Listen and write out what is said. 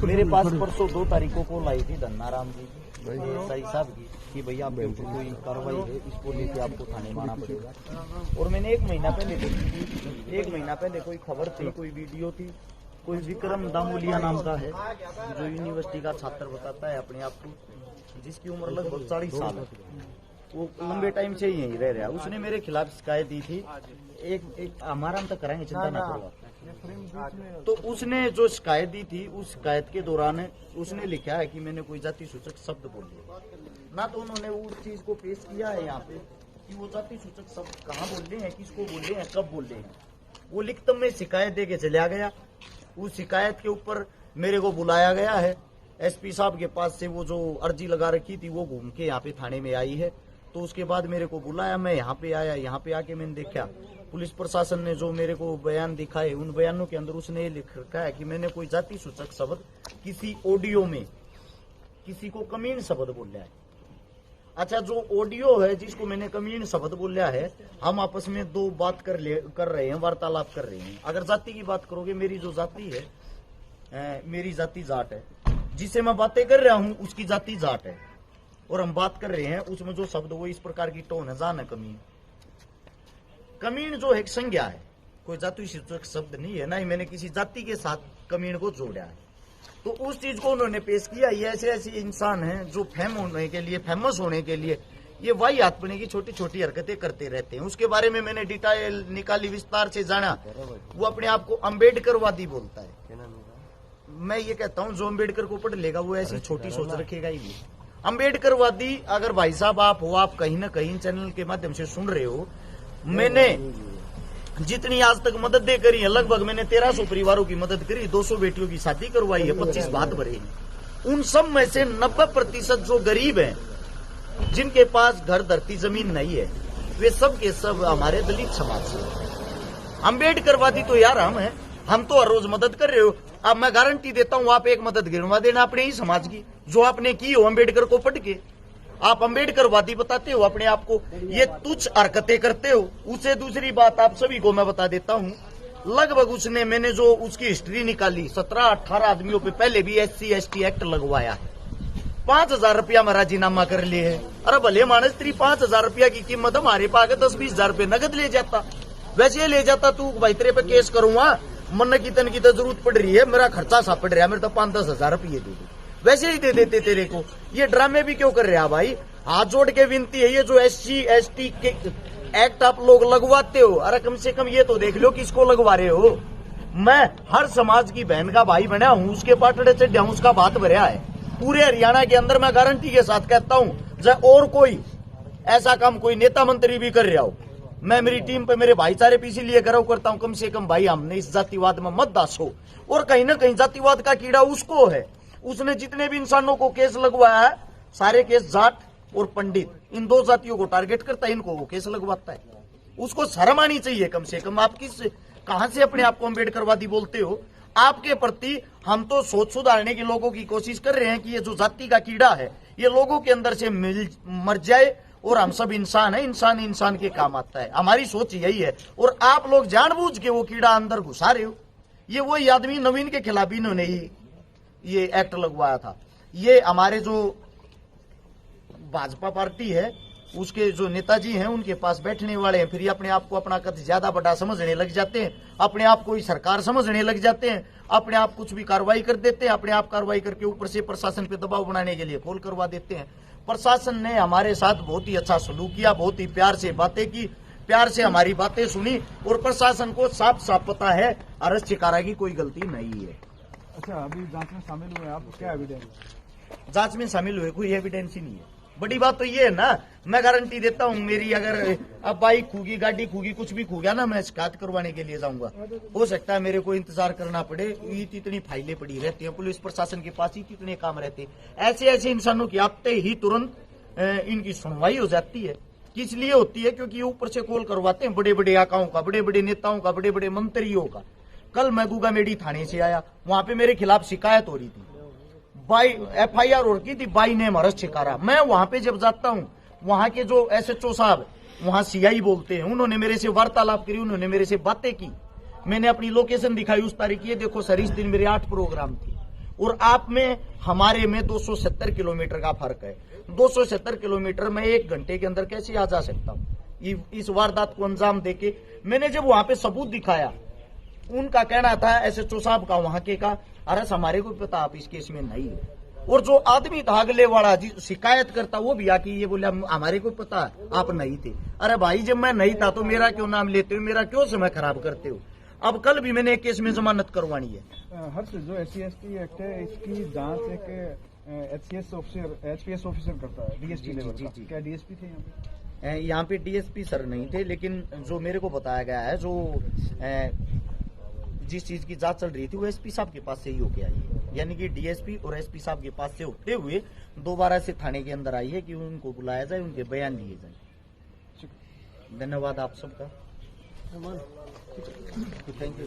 मेरे पास परसों 2 तारीखों को लाई थी धन्नाराम जी एसआई साहब की कि भैया आपके ऊपर कोई कार्रवाई है, इसको लेके आपको थाने में आना पड़ेगा। और मैंने 1 महीना पहले देखी थी, 1 महीना पहले कोई खबर थी, कोई वीडियो थी, कोई विक्रम दामोलिया नाम का है जो यूनिवर्सिटी का छात्र बताता है अपने आप को, जिसकी उम्र लगभग 40 साल है, वो लंबे टाइम से ही यहीं रह रहा है। उसने मेरे खिलाफ शिकायत दी थी, एक हमारा हम तक कराएंगे, चिंता ना करो। तो उसने जो शिकायत दी थी, उस शिकायत के दौरान उसने लिखा है कि मैंने कोई जाति सूचक शब्द बोले ना, तो उन्होंने उस चीज को पेश किया है यहाँ पे कि वो जाति सूचक शब्द कहाँ बोले हैं, किसको बोले हैं, कब बोले हैं। वो लिखित में शिकायत दे के चला गया। उस शिकायत के ऊपर मेरे को बुलाया गया है एसपी साहब के पास से, वो जो अर्जी लगा रखी थी वो घूम के यहाँ पे थाने में आई है। तो उसके बाद मेरे को बुलाया, मैं यहाँ पे आया, यहाँ पे आके मैंने देखा पुलिस प्रशासन ने जो मेरे को बयान दिखाए, उन बयानों के अंदर उसने ये लिख रखा है कि मैंने कोई जाति सूचक शब्द किसी ऑडियो में किसी को कमीन शब्द बोला है। अच्छा, जो ऑडियो है जिसको मैंने कमीन शब्द बोला है, हम आपस में 2 बात कर रहे हैं, वार्तालाप कर रहे हैं। अगर जाति की बात करोगे, मेरी जो जाति है, मेरी जाति जाट है, जिससे मैं बातें कर रहा हूँ उसकी जाति जाट है, और हम बात कर रहे हैं उसमें जो शब्द वो इस प्रकार की टोन है, जान है कमीन। कमीन जो है संज्ञा है, कोई जाति सूचक शब्द नहीं है, ना ही मैंने किसी जाति के साथ कमीन को जोड़ा है। तो उस चीज को उन्होंने पेश किया। ये ऐसे ऐसे इंसान हैं जो फेमस होने के लिए ये वाही आत्मने की छोटी छोटी हरकतें करते रहते हैं। उसके बारे में मैंने डिटेल निकाली, विस्तार से जाना। वो अपने आप को अम्बेडकरवादी बोलता है। मैं ये कहता हूँ जो अम्बेडकर को पढ़ लेगा वो ऐसी छोटी सोच रखेगा ही। अम्बेडकरवादी अगर भाई साहब आप हो, आप कहीं ना कहीं चैनल के माध्यम से सुन रहे हो, मैंने जितनी आज तक मददें करी है, लगभग मैंने 1300 परिवारों की मदद करी, 200 बेटियों की शादी करवाई है, 25 भात भरे हैं। उन सब में से 90% जो गरीब हैं, जिनके पास घर धरती जमीन नहीं है, वे सब के सब हमारे दलित समाज से। अम्बेडकरवादी तो यार हम तो हर रोज मदद कर रहे हो। अब मैं गारंटी देता हूं, आप एक मदद गिनवा देना अपने ही समाज की जो आपने की हो अम्बेडकर को पढ़ के। आप अम्बेडकरवादी बताते हो अपने आप को, ये तुच्छ हरकतें करते हो। उससे दूसरी बात आप सभी को मैं बता देता हूं, लगभग मैंने जो उसकी हिस्ट्री निकाली, 17-18 आदमियों पे पहले भी SC/ST एक्ट लगवाया है। 5,000 रुपया में राजीनामा कर लिए है। अरे भले मानस, 5,000 रुपया की कीमत हमारे पास 10-20 हजार रुपये नगद ले जाता। वैसे ले जाता तू भाई तेरे पे केस करूंगा, मन की तन की तो जरूरत पड़ रही है, मेरा खर्चा सा पड़ रहा है, मेरे तो 5-10 हजार रुपये दे दो, वैसे ही दे देते तेरे को। ये ड्रामे भी क्यों कर रहे हैं भाई? हाथ जोड़ के विनती है, ये जो SC/ST के एक्ट आप लोग लगवाते हो, अरे कम से कम ये तो देख लो किसको लगवा रहे हो। मैं हर समाज की बहन का भाई बना हूं, उसके पाटड़े से डाउस का बात भरा है। पूरे हरियाणा के अंदर मैं गारंटी के साथ कहता हूं, चाहे और कोई ऐसा काम कोई नेता मंत्री भी कर रहा हो, मैं मेरी टीम पे मेरे भाईचारे पे इसीलिए गर्व करता हूं, कम से कम भाई हमने इस जातिवाद में मत दासो। और कहीं ना कहीं जातिवाद का कीड़ा उसको है। उसने जितने भी इंसानों को केस लगवाया है, सारे केस जाट और पंडित, इन 2 जातियों को टारगेट करता है, इनको वो केस लगवाता है। उसको शर्म आनी चाहिए कम से कम। आप कहां से अपने आप को अम्बेडकरवादी बोलते हो? आपके प्रति हम तो सोच सुधारने की लोगों की कोशिश कर रहे हैं कि ये जो जाति का कीड़ा है ये लोगों के अंदर से मर जाए, और हम सब इंसान है, इंसान इंसान के काम आता है। हमारी सोच यही है, और आप लोग जानबूझ के वो कीड़ा अंदर घुसा रहे हो। ये वही आदमी नवीन के खिलाफ इन्होंने ये एक्ट लगवाया था। ये हमारे जो भाजपा पार्टी है उसके जो नेताजी हैं उनके पास बैठने वाले हैं, फिर ये अपने आप को अपना कद ज्यादा बड़ा समझने लग जाते हैं, अपने आप को ही सरकार समझने लग जाते हैं, अपने आप कुछ भी कार्रवाई कर देते हैं, अपने आप कार्रवाई करके ऊपर से प्रशासन पे दबाव बनाने के लिए कॉल करवा देते हैं। प्रशासन ने हमारे साथ बहुत ही अच्छा सलूक किया, बहुत ही प्यार से बातें की, प्यार से हमारी बातें सुनी, और प्रशासन को साफ साफ पता है अरज चिकारा की कोई गलती नहीं है। अच्छा, अभी जांच में शामिल हुए आप, क्या एविडेंस? जांच में शामिल हुए कोई एविडेंस ही नहीं है। बड़ी बात तो ये है ना, मैं गारंटी देता हूँ, मेरी अगर अब बाइक खूगी, गाड़ी खूगी, कुछ भी खू गया ना, मैं शिकायत करवाने के लिए जाऊंगा। हो सकता है मेरे को इंतजार करना पड़े, इतनी फाइलें पड़ी रहती हैं पुलिस प्रशासन के पास, ही कितने काम रहते हैं। ऐसे ऐसे इंसानों की आते ही तुरंत इनकी सुनवाई हो जाती है। किस लिए होती है? क्योंकि ऊपर से कॉल करवाते हैं बड़े बड़े आकाओं का, बड़े बड़े नेताओं का, बड़े बड़े मंत्रियों का। कल मैं गुगामेडी थाने से आया, वहां पे मेरे खिलाफ शिकायत हो रही थी, FIR हो रही थी बाई नेम हरज चिकारा। मैं वहां पे जब जाता हूं, वहां के जो SHO साहब, वहां CI बोलते हैं, उन्होंने मेरे से वार्तालाप करी, उन्होंने मेरे से बातें की, मैंने अपनी लोकेशन दिखाई उस तारीख, ये देखो सर इस दिन मेरे 8 प्रोग्राम थे और आप में हमारे में 270 किलोमीटर का फर्क है। 270 किलोमीटर में 1 घंटे के अंदर कैसे आ जा सकता हूँ। इस वारदात को अंजाम देके मैंने जब वहां पे सबूत दिखाया, उनका कहना था एसएचओ साहब का वहां के का, अरे हमारे को पता आप इस केस में नहीं है। और जो आदमी था अगले वाला शिकायत करता, वो भी आके ये बोला हमारे को पता आप नहीं थे। अरे भाई जब मैं नहीं था तो मेरा क्यों नाम लेते हो, मेरा क्यों समय खराब करते हो। अब कल भी मैंने एक केस में जमानत करवानी है। हर्ष, जो SC/ST एक्ट है इसकी जांच एक HPS ऑफिसर करता है, DSP लेवल का। क्या DSP थे यहाँ पे? यहाँ पे DSP सर नहीं थे, लेकिन जो मेरे को बताया गया है, जो जिस चीज की जांच चल रही थी वो SP साहब के पास से ही होके आई है। यानी कि DSP और SP साहब के पास से होते हुए दोबारा से थाने के अंदर आई है कि उनको बुलाया जाए, उनके बयान लिए जाए। धन्यवाद आप सबका। Thank you sir.